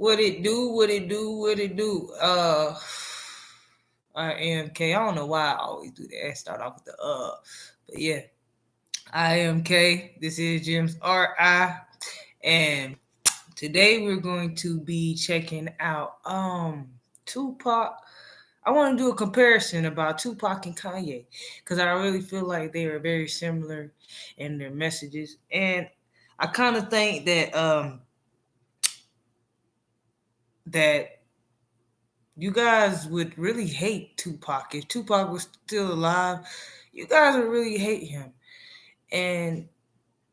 What it do? What it do? What it do? I am K. I don't know why I always do that. I start off with the but yeah, I am K. This is Jim's RI, and today we're going to be checking out Tupac. I want to do a comparison about Tupac and Kanye because I really feel like they are very similar in their messages, and I kind of think that you guys would really hate Tupac. If Tupac was still alive, you guys would really hate him. And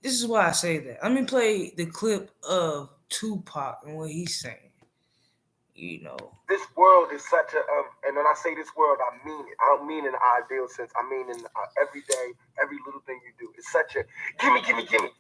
this is why I say that. Let me play the clip of Tupac and what he's saying. You know, This world is such a, and when I say this world, I mean it. I don't mean in an ideal sense. I mean in every day, every little thing you do. It's such a gimme, gimme, gimme.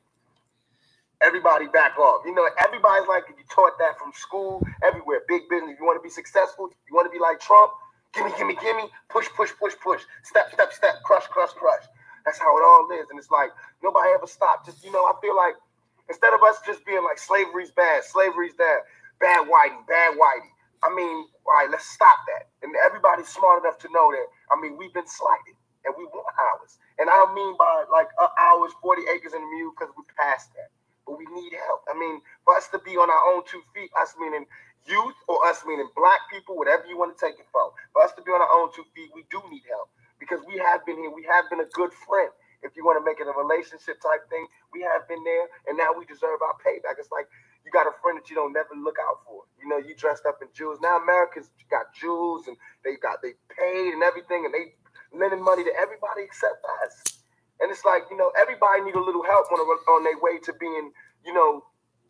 Everybody back off. You know, everybody's like, you taught that from school, everywhere. Big business. You want to be successful? You want to be like Trump? Gimme, gimme, gimme. Push, push, push, push. Step, step, step. Crush, crush, crush. That's how it all is. And it's like, nobody ever stopped. Just, I feel like instead of us just being like, slavery's bad, slavery's bad whitey, bad whitey. I mean, all right, let's stop that. And everybody's smart enough to know that, we've been slighted and we want ours. And I don't mean by like ours, 40 acres in the mule, because we passed that. But we need help. I mean, for us to be on our own 2 feet, us meaning youth or us meaning black people, whatever you want to take it for us to be on our own 2 feet, we do need help because we have been here. We have been a good friend. If you want to make it a relationship type thing, we have been there, and now we deserve our payback. It's like you got a friend that you don't never look out for. You dressed up in jewels. Now Americans got jewels, and they paid and everything, and they lending money to everybody except us. And it's like, everybody need a little help on their way to being,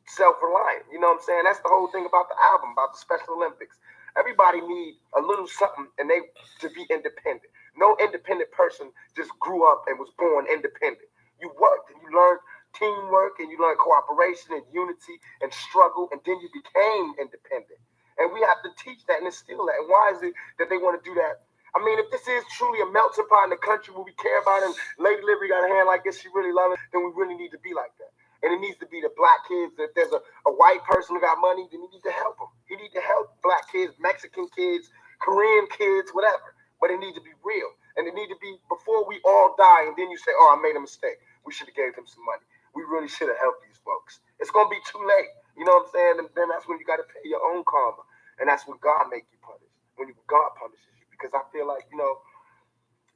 self-reliant. You know what I'm saying? That's the whole thing about the album, about the Special Olympics. Everybody need a little something and they to be independent. No independent person just grew up and was born independent. You worked and you learned teamwork and you learned cooperation and unity and struggle, and then you became independent. And we have to teach that and instill that. And why is it that they want to do that? I mean, if this is truly a melting pot in the country where we care about it, and Lady Liberty got a hand like this, she really loves it, then we really need to be like that. And it needs to be the black kids. If there's a white person who got money, then you need to help them. You need to help black kids, Mexican kids, Korean kids, whatever. But it needs to be real. And it need to be before we all die, and then you say, oh, I made a mistake. We should have gave them some money. We really should have helped these folks. It's going to be too late. You know what I'm saying? And then that's when you got to pay your own karma. And that's when God make you punish. When God punishes you. Because I feel like,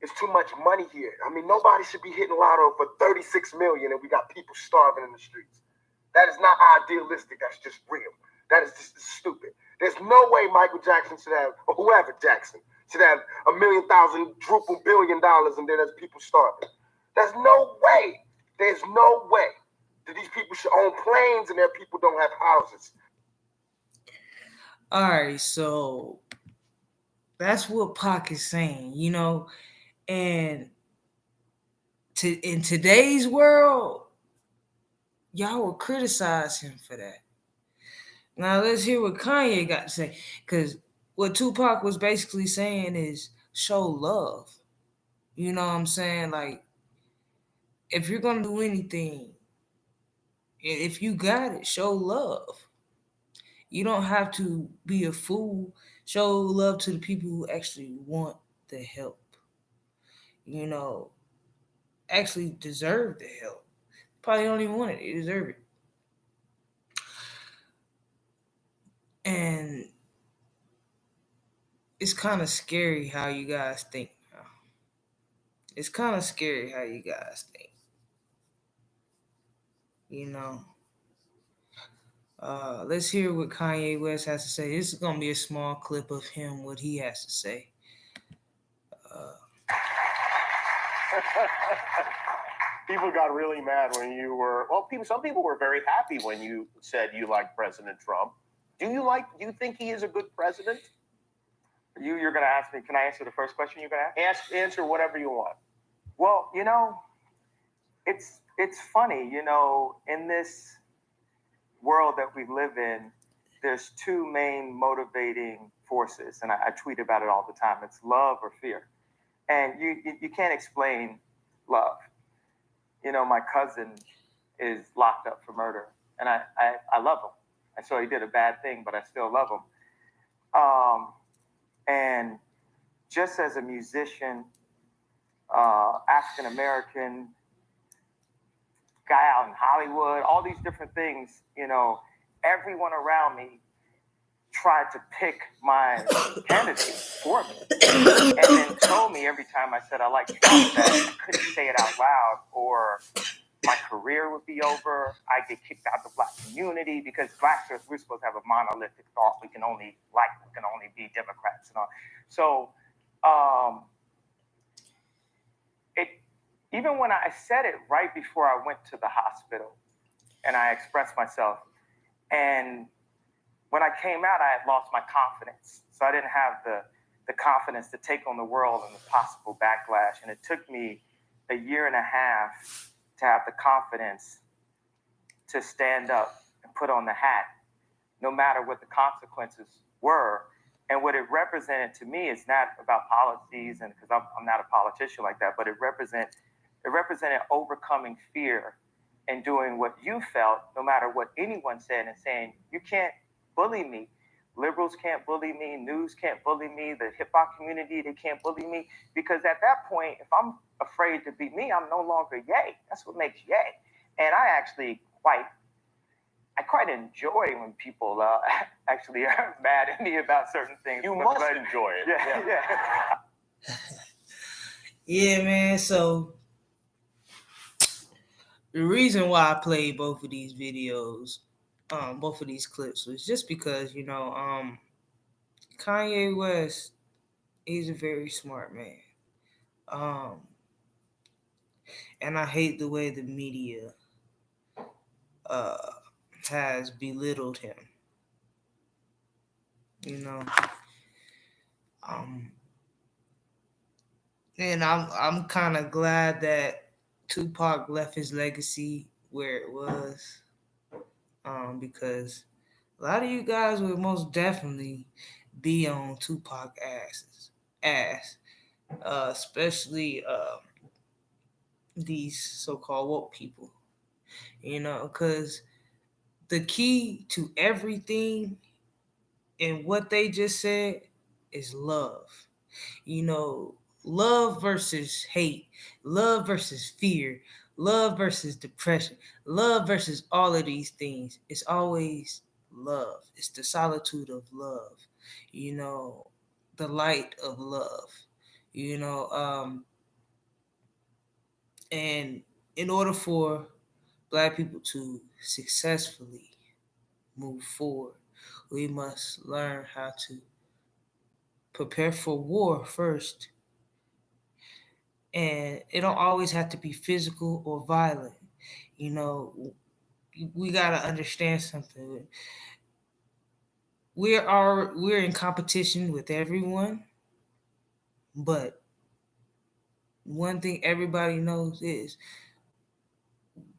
it's too much money here. I mean, nobody should be hitting lotto for 36 million and we got people starving in the streets. That is not idealistic. That's just real. That is just stupid. There's no way Michael Jackson should have, or whoever Jackson, should have $1,000,000 and then there's people starving. There's no way. There's no way that these people should own planes and their people don't have houses. all right, so that's what Pac is saying, and in today's world, y'all will criticize him for that. Now let's hear what Kanye got to say, because what Tupac was basically saying is show love. You know what I'm saying? Like, if you're gonna do anything, if you got it, show love. You don't have to be a fool. Show love to the people who actually want the help. You know, actually deserve the help. Probably don't even want it. They deserve it. And it's kind of scary how you guys think now. It's kind of scary how you guys think. You know. Let's hear what Kanye West has to say. This is gonna be a small clip of him, what he has to say. Uh, People got really mad when you were. Well, some people were very happy when you said you liked President Trump. Do you think he is a good president? You're going to ask me. Can I answer the first question you're going to ask? Answer whatever you want. Well, it's funny. In this world that we live in, there's two main motivating forces, and I tweet about it all the time. It's love or fear, and you can't explain love. My cousin is locked up for murder, and I love him. And so he did a bad thing, but I still love him. And just as a musician, African American guy out in Hollywood, all these different things, everyone around me tried to pick my candidate for me. And then told me every time I said I like Trump that I couldn't say it out loud or my career would be over. I'd get kicked out of the Black community because Blacks we're supposed to have a monolithic thought. We can only be Democrats and all. So it even when I said it right before I went to the hospital and I expressed myself, and when I came out, I had lost my confidence. So I didn't have the confidence to take on the world and the possible backlash. And it took me a year and a half to have the confidence to stand up and put on the hat, no matter what the consequences were. And what it represented to me is not about policies, and because I'm not a politician like that, but it represented overcoming fear and doing what you felt, no matter what anyone said, and saying, you can't bully me. Liberals can't bully me. News can't bully me. The hip hop community, they can't bully me. Because at that point, if I'm afraid to be me, I'm no longer Ye. That's what makes Ye. And I actually quite enjoy when people actually are mad at me about certain things. You must enjoy it. Yeah. Yeah, man. So the reason why I played both of these videos, both of these clips, was just because Kanye West, he's a very smart man, and I hate the way the media uh, has belittled him. You know, um, and I'm kind of glad that Tupac left his legacy where it was, because a lot of you guys would most definitely be on Tupac ass, especially these so-called woke people. Because the key to everything in what they just said is love. You know, love versus hate, love versus fear, love versus depression, love versus all of these things. It's always love. It's the solitude of love, you know, the light of love, you know. And in order for Black people to successfully move forward, we must learn how to prepare for war first. And it don't always have to be physical or violent. You know, we gotta understand something. We're in competition with everyone, but one thing everybody knows is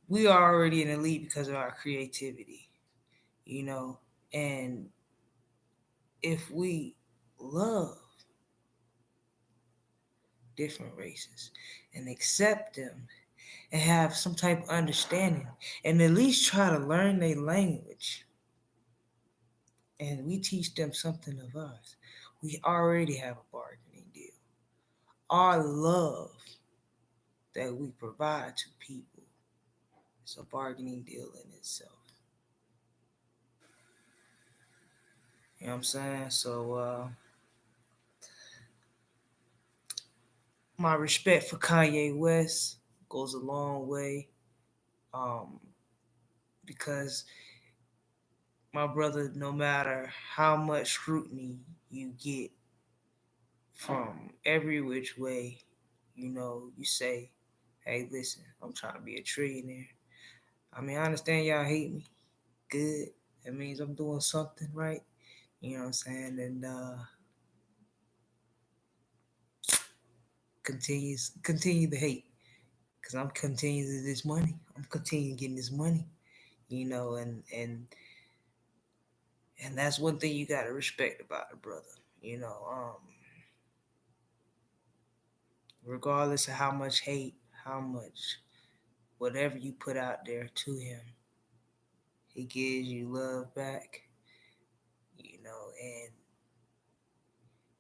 we are already in the lead because of our creativity. You know, and if we love different races and accept them and have some type of understanding and at least try to learn their language, and we teach them something of us, we already have a bargaining deal. Our love that we provide to people is a bargaining deal in itself. You know what I'm saying? So my respect for Kanye West goes a long way, um, because my brother, no matter how much scrutiny you get from every which way, you say, hey, listen, I'm trying to be a trillionaire. I mean, I understand y'all hate me. Good. That means I'm doing something right. You know what I'm saying? And continue the hate. Cause I'm continuing this money. I'm continuing getting this money. And that's one thing you gotta respect about a brother. You know, regardless of how much hate, how much whatever you put out there to him, He gives you love back, and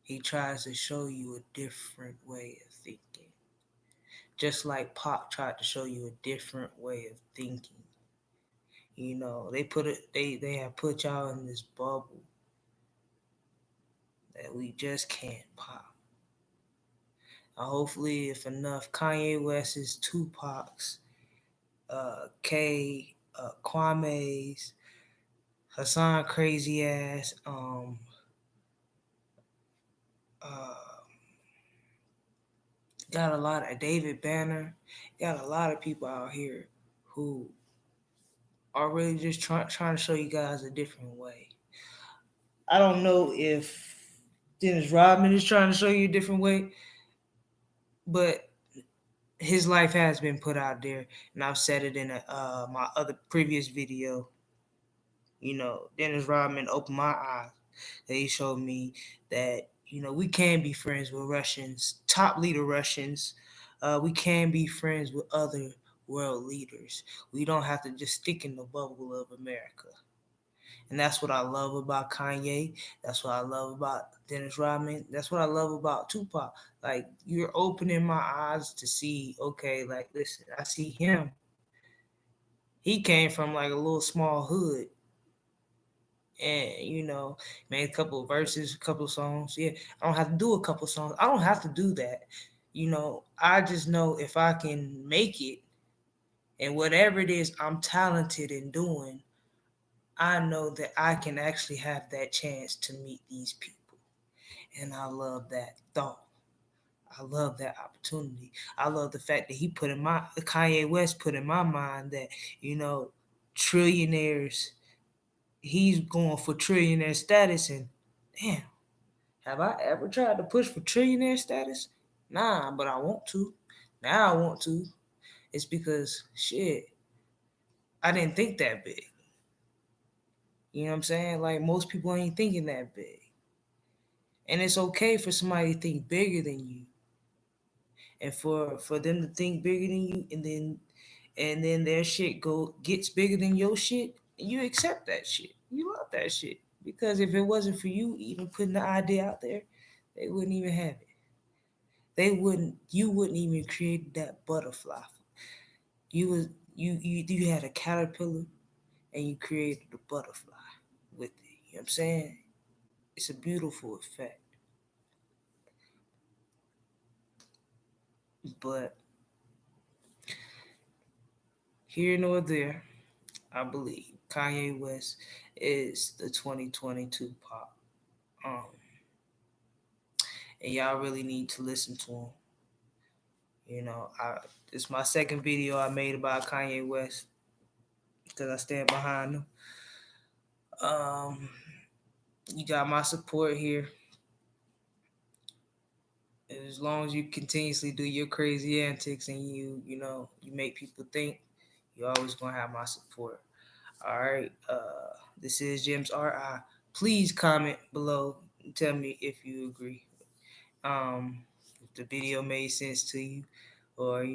he tries to show you a different way of thinking. Just like Pac tried to show you a different way of thinking. They have put y'all in this bubble that we just can't pop. Hopefully, if enough Kanye West's, Tupac's, K, Kwame's, Hassan crazy ass, uh, got a lot of David Banner, got a lot of people out here who are really just trying to show you guys a different way. I don't know if Dennis Rodman is trying to show you a different way, but his life has been put out there, and I've said it in my other previous video. Dennis Rodman opened my eyes. That he showed me that we can be friends with Russians, top leader Russians. We can be friends with other world leaders. We don't have to just stick in the bubble of America. And that's what I love about Kanye. That's what I love about Dennis Rodman. That's what I love about Tupac. Like, you're opening my eyes to see, okay, like, listen, I see him. He came from like a little small hood and, made a couple of verses, a couple of songs. Yeah, I don't have to do a couple of songs. I don't have to do that. I just know if I can make it and whatever it is I'm talented in doing, I know that I can actually have that chance to meet these people. And I love that thought. I love that opportunity. I love the fact that Kanye West put in my mind that, trillionaires, he's going for trillionaire status. And damn, have I ever tried to push for trillionaire status? Nah, but I want to. Now I want to. It's because, shit, I didn't think that big. You know what I'm saying? Like, most people ain't thinking that big. And it's okay for somebody to think bigger than you, and for them to think bigger than you, and then their shit gets bigger than your shit, and you accept that shit. You love that shit. Because if it wasn't for you even putting the idea out there, they wouldn't even have it. You wouldn't even create that butterfly. You had a caterpillar and you created a butterfly with it. You know what I'm saying? It's a beautiful effect. But here nor there, I believe Kanye West is the 2022 pop. Um, and y'all really need to listen to him. It's my second video I made about Kanye West because I stand behind him. Um, you got my support here. As long as you continuously do your crazy antics and you make people think, you're always gonna have my support. All right. This is Jim's RI. Please comment below and tell me if you agree. If the video made sense to you, or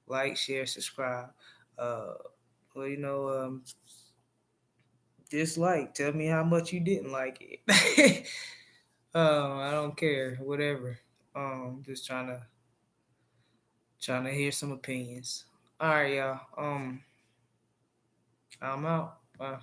like, share, subscribe, uh, or dislike. Tell me how much you didn't like it. I don't care. Whatever. Just trying to hear some opinions. All right, y'all. I'm out. Bye.